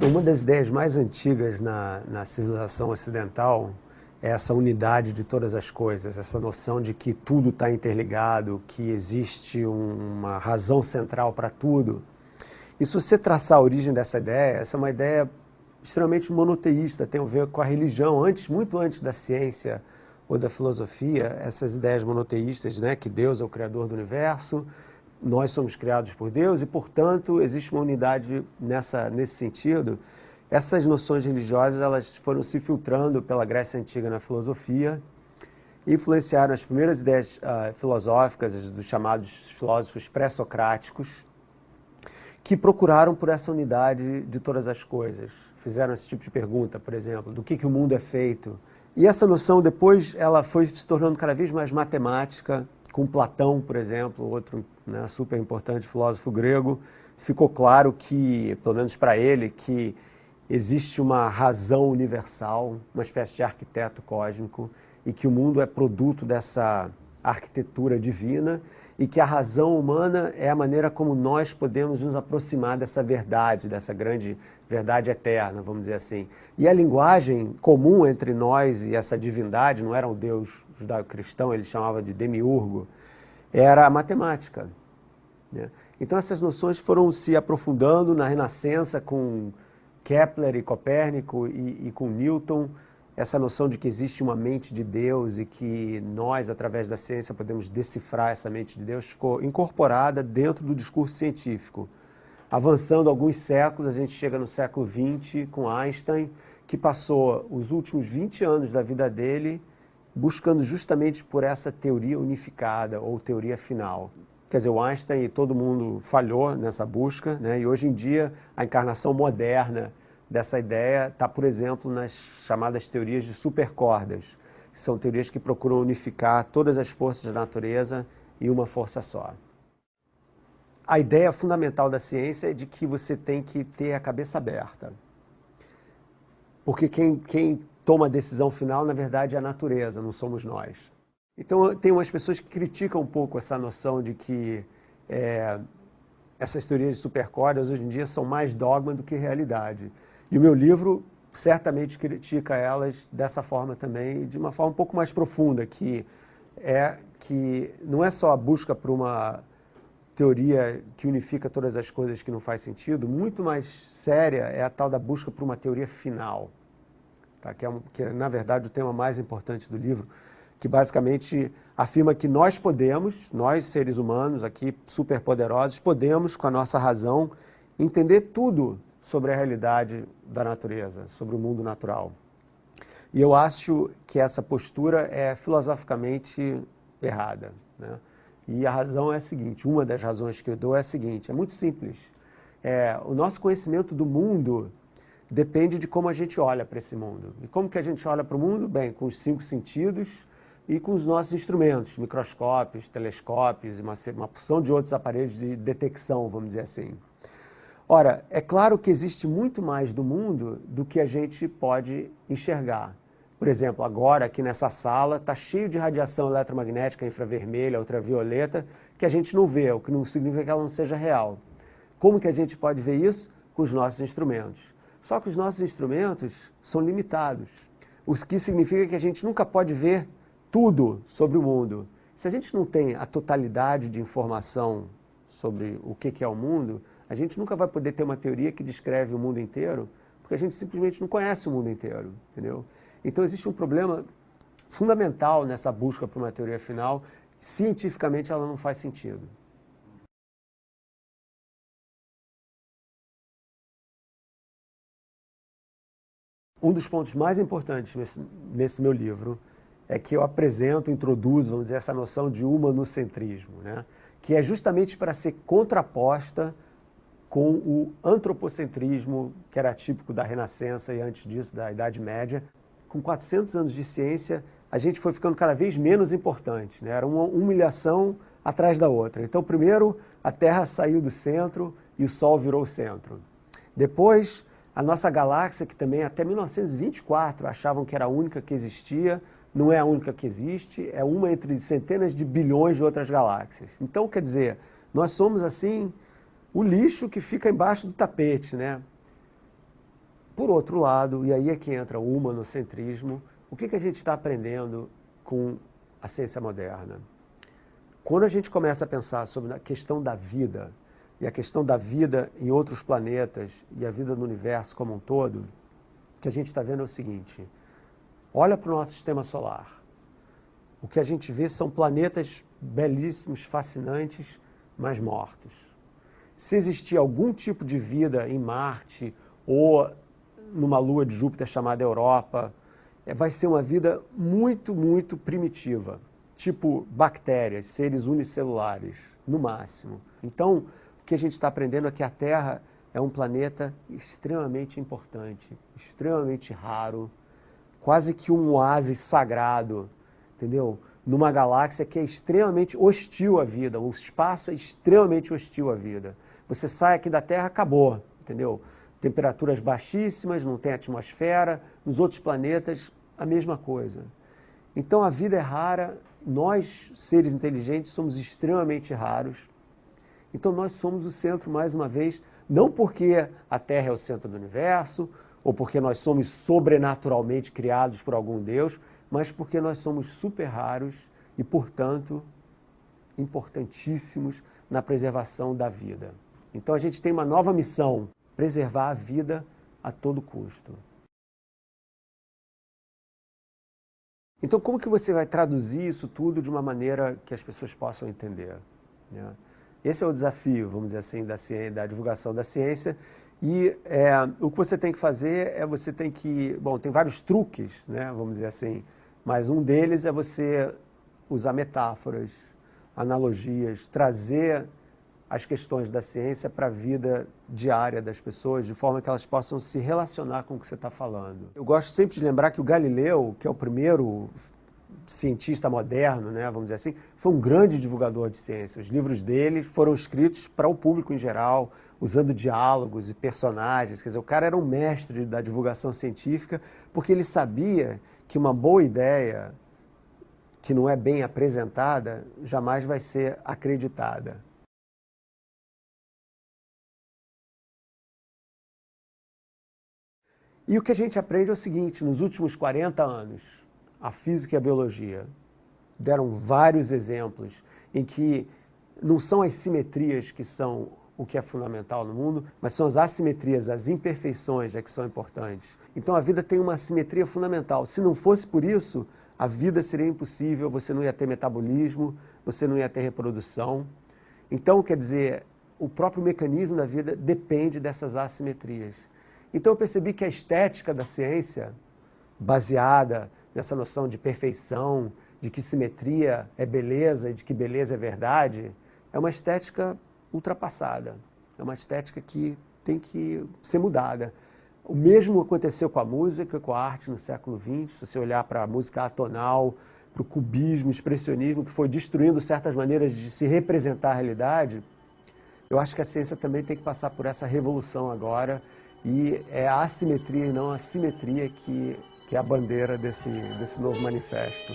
Uma das ideias mais antigas na civilização ocidental é essa unidade de todas as coisas, essa noção de que tudo está interligado, que existe uma razão central para tudo. E se você traçar a origem dessa ideia, essa é uma ideia extremamente monoteísta, tem a ver com a religião, muito antes da ciência ou da filosofia, essas ideias monoteístas, né, que Deus é o criador do universo, nós somos criados por Deus e, portanto, existe uma unidade nesse sentido. Essas noções religiosas elas foram se filtrando pela Grécia Antiga na filosofia e influenciaram as primeiras ideias filosóficas dos chamados filósofos pré-socráticos, que procuraram por essa unidade de todas as coisas. Fizeram esse tipo de pergunta, por exemplo, do que o mundo é feito. E essa noção depois ela foi se tornando cada vez mais matemática, com Platão, por exemplo, outro super importante filósofo grego. Ficou claro que, pelo menos para ele, que existe uma razão universal, uma espécie de arquiteto cósmico, e que o mundo é produto dessa arquitetura divina, e que a razão humana é a maneira como nós podemos nos aproximar dessa verdade, dessa grande verdade eterna, vamos dizer assim. E a linguagem comum entre nós e essa divindade, não era um Deus judaico-cristão, ele chamava de demiurgo, era a matemática, né? Então essas noções foram se aprofundando na Renascença com Kepler e Copérnico e com Newton, essa noção de que existe uma mente de Deus e que nós, através da ciência, podemos decifrar essa mente de Deus, ficou incorporada dentro do discurso científico. Avançando alguns séculos, a gente chega no século XX com Einstein, que passou os últimos 20 anos da vida dele buscando justamente por essa teoria unificada ou teoria final. Quer dizer, o Einstein e todo mundo falhou nessa busca, né? E hoje em dia a encarnação moderna dessa ideia está, por exemplo, nas chamadas teorias de supercordas, que são teorias que procuram unificar todas as forças da natureza em uma força só. A ideia fundamental da ciência é de que você tem que ter a cabeça aberta. Porque quem toma a decisão final, na verdade, é a natureza, não somos nós. Então, tem umas pessoas que criticam um pouco essa noção de que essas teorias de supercordas, hoje em dia, são mais dogma do que realidade. E o meu livro certamente critica elas dessa forma também, de uma forma um pouco mais profunda, que não é só a busca por uma teoria que unifica todas as coisas que não faz sentido, muito mais séria é a tal da busca por uma teoria final, tá? Que é, na verdade, o tema mais importante do livro, que basicamente afirma que nós seres humanos aqui, superpoderosos, podemos, com a nossa razão, entender tudo sobre a realidade da natureza, sobre o mundo natural. E eu acho que essa postura é filosoficamente errada, né? E a razão é a seguinte, uma das razões que eu dou é a seguinte, é muito simples. O nosso conhecimento do mundo depende de como a gente olha para esse mundo. E como que a gente olha para o mundo? Bem, com os 5 sentidos e com os nossos instrumentos, microscópios, telescópios e uma porção de outros aparelhos de detecção, vamos dizer assim. Ora, é claro que existe muito mais do mundo do que a gente pode enxergar. Por exemplo, agora aqui nessa sala está cheio de radiação eletromagnética infravermelha, ultravioleta, que a gente não vê, o que não significa que ela não seja real. Como que a gente pode ver isso? Com os nossos instrumentos. Só que os nossos instrumentos são limitados, o que significa que a gente nunca pode ver tudo sobre o mundo. Se a gente não tem a totalidade de informação sobre o que é o mundo, a gente nunca vai poder ter uma teoria que descreve o mundo inteiro, porque a gente simplesmente não conhece o mundo inteiro, entendeu? Então existe um problema fundamental nessa busca por uma teoria final. Cientificamente ela não faz sentido. Um dos pontos mais importantes nesse meu livro é que eu apresento, introduzo, vamos dizer, essa noção de humanocentrismo, né? Que é justamente para ser contraposta com o antropocentrismo, que era típico da Renascença e antes disso da Idade Média. Com 400 anos de ciência, a gente foi ficando cada vez menos importante, né? Era uma humilhação atrás da outra. Então, primeiro, a Terra saiu do centro e o Sol virou o centro. Depois, a nossa galáxia, que também até 1924 achavam que era a única que existia, não é a única que existe, é uma entre centenas de bilhões de outras galáxias. Então, quer dizer, nós somos, assim, o lixo que fica embaixo do tapete, né? Por outro lado, e aí é que entra o humanocentrismo, o que a gente está aprendendo com a ciência moderna? Quando a gente começa a pensar sobre a questão da vida, e a questão da vida em outros planetas, e a vida no universo como um todo, o que a gente está vendo é o seguinte: olha para o nosso sistema solar. O que a gente vê são planetas belíssimos, fascinantes, mas mortos. Se existir algum tipo de vida em Marte ou numa lua de Júpiter chamada Europa, vai ser uma vida muito, muito primitiva, tipo bactérias, seres unicelulares, no máximo. Então, o que a gente está aprendendo é que a Terra é um planeta extremamente importante, extremamente raro, quase que um oásis sagrado, entendeu? Numa galáxia que é extremamente hostil à vida, o espaço é extremamente hostil à vida. Você sai aqui da Terra, acabou, entendeu? Temperaturas baixíssimas, não tem atmosfera, nos outros planetas a mesma coisa. Então a vida é rara, nós, seres inteligentes, somos extremamente raros. Então nós somos o centro, mais uma vez, não porque a Terra é o centro do universo, ou porque nós somos sobrenaturalmente criados por algum Deus, mas porque nós somos super raros e, portanto, importantíssimos na preservação da vida. Então a gente tem uma nova missão: preservar a vida a todo custo. Então como que você vai traduzir isso tudo de uma maneira que as pessoas possam entender, né? Esse é o desafio, vamos dizer assim, da divulgação da ciência. E o que você tem que fazer é você tem que... Bom, tem vários truques, né, vamos dizer assim, mas um deles é você usar metáforas, analogias, trazer as questões da ciência para a vida diária das pessoas, de forma que elas possam se relacionar com o que você está falando. Eu gosto sempre de lembrar que o Galileu, que é o primeiro cientista moderno, né, vamos dizer assim, foi um grande divulgador de ciência. Os livros dele foram escritos para o público em geral, usando diálogos e personagens. Quer dizer, o cara era um mestre da divulgação científica, porque ele sabia que uma boa ideia, que não é bem apresentada, jamais vai ser acreditada. E o que a gente aprende é o seguinte: nos últimos 40 anos, a física e a biologia deram vários exemplos em que não são as simetrias que são o que é fundamental no mundo, mas são as assimetrias, as imperfeições que são importantes. Então a vida tem uma simetria fundamental. Se não fosse por isso, a vida seria impossível, você não ia ter metabolismo, você não ia ter reprodução. Então, quer dizer, o próprio mecanismo da vida depende dessas assimetrias. Então eu percebi que a estética da ciência, baseada nessa noção de perfeição, de que simetria é beleza e de que beleza é verdade, é uma estética ultrapassada. É uma estética que tem que ser mudada. O mesmo aconteceu com a música, com a arte no século XX. Se você olhar para a música atonal, para o cubismo, expressionismo, que foi destruindo certas maneiras de se representar a realidade, eu acho que a ciência também tem que passar por essa revolução agora, e é a assimetria e não a simetria que é a bandeira desse novo manifesto.